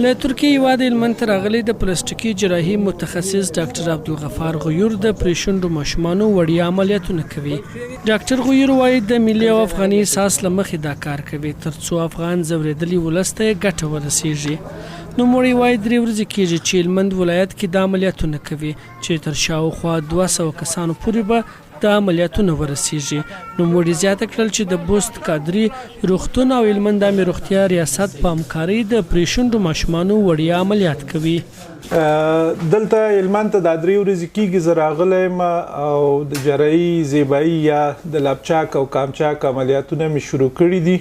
له ترکیې هېواد هلمند ته راغلی د پلاستیکي جراحي متخصص ډاکټر عبدالغفار غیور د پرېشونډو ماشومانو وړیا عملیاتونه کوي. ډاکټر غیور وایي د ملي او افغاني احساس له مخې دا کار کوي ترڅو افغان ځورېدلي ولس ته یې ګټه ورسیږي. نوموړی وایي 3 ورځې کېږي چې هلمند ولایت کې دا عملیاتونه کوي چې تر شاوخوا 200 کسانو پورې به د عملیاتونه ورسیږي. نوموړي زیاته کړل چې د بوست کادري روغتون او هلمند عامې روغتیا ریاست په همکارۍ د پرېشونډو ماشومانو وړیا عملیات کوي. دلته هلمند ته دا 3 ورځې کېږي زه راغلی یم او د جراحي زیبایي یا د لپچاک او کامچاک عملیاتونه مې شروع کړي دي.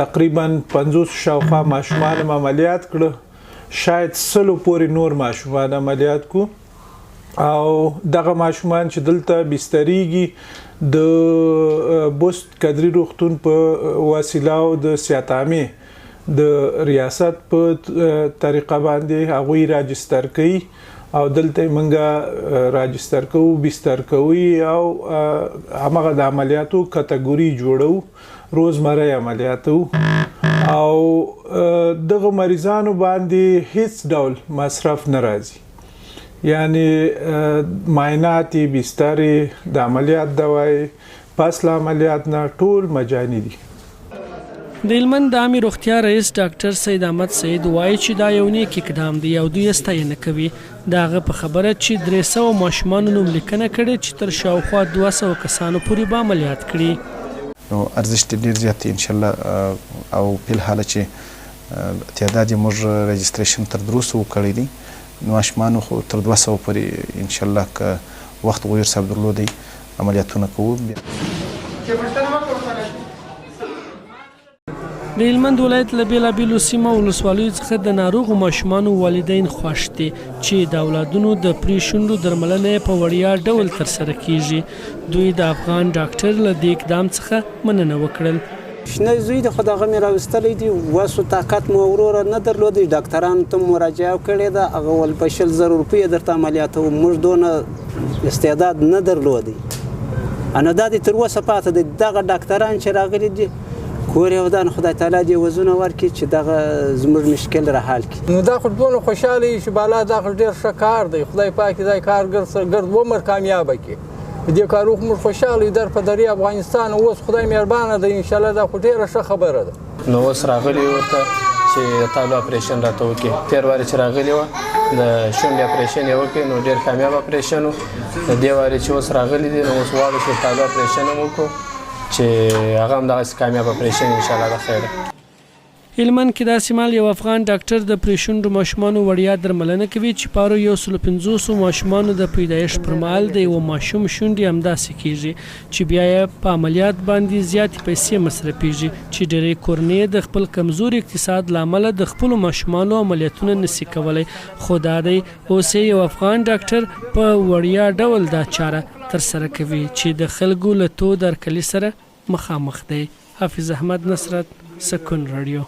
تقریبا 50 شاوخوا ماشومان م عملیات کړه، شاید 100 پورې نور ماشومان عملیات کو او دغه ماشومان چې دلته بستریږي د بوست کادري روغتون په وسیله او د سیاتامې د ریاست په طریقه باندې هغوی راجستر کوي او دلته موږ راجستر کوو، بستر کوي او همغه د عملیاتو کټګوري جوړو، روزمره عملیاتو او دغه مریضانو باندې هیڅ ډول مصرف نه راځي، یعنی معاینات، بسترې، د عملیات دوای، پس له عملیات نه ټول مجاني دي. د هلمند د عامې روغتیا رئیس ډاکټر سید احمد سید وایي چې دا یو نیک اقدام دی او دوی یې ستاینه کوي. د هغه په خبره چې 300 ماشومانو نوملیکنه کړې چې تر شاوخوا 200 کسانو پورې به عملیات کړي. نو ارزښت ډېر زیات دی انشاءالله او په الحاله چې تعداد یې موږ رجسټریشن تر 200 کړی دی، نو ماشومانو خو تر 200 پورې انشاءالله که وخت غویر صاحب درلودی عملیاتونه کوو. د هلمند ولایت له بېلابېلو سیمو ولسوالیو څخه د ناروغو ماشومانو والدین خوښ دي چې د اولادونو د پرېشونډو درملنه یې په وړیا ډول ترسره کیږي. دوی د افغان ډاکټر له دې اقدام څخه مننه وکړل. شنه زوی د خو دغه مې راوستلی دي، وسو طاقت مو وروره نه درلودی، ډاکټرانو ته مراجعه کړې ده، هغه ول په 20,000 روپۍ درته عملیاتو، موږ دونه استعداد نه درلودی. انا دا دې تر اوسه پاته دی. دغه ډاکټران چې راغلي دي کور یې ودان، خدای تعالی دې وزونه ورکړي چې دغه زموږ مشکل را حل کړي. نو دا خو دونه خوشحاله یي چې بالا دا خو ډېر ښه کار دی. خدای پاک دې کارګر عمر کامیابه کړي. دې کارو موږ خوشحاله یو، در په درې افغانستان اوس خدای مهربانه دی انشاءالله. دا خو ډېره ښه خبره ده. نو اوس راغلي ورته چې تالو اپریشن راته وکړي. تېر وارې چې راغلي وه د شونډې اپریشن یې وکړي، نو ډېر کامیاب اپریشن و. د دې وارې چې اوس راغلي دي نو اوس غواړو چې تالو اپریشن هم وکړو چې هغه هم دغسې کامیاب اپریشن انشاءالله د خیره. هلمند کې داسې مهال یو افغان ډاکټر د پرېشونډو ماشومانو وړیا درملنه کوي چې پارو 150 ماشومانو د پیدایښت پر مهال د یوه ماشوم شونډې همداسې کیږي چې بیا یې په عملیات باندې زیاتې پیسې مصرفیږي چې ډېری کورنۍ د خپل کمزور اقتصاد له امله د خپلو ماشومانو عملیاتونه نشي کولی. خو دا دی اوس یو افغان ډاکټر په وړیا ډول دا چاره ترسره کوي چې د خلکو له تود هرکلي سره مخامخ دی. حافظ احمد نصرت، سکون رادیو.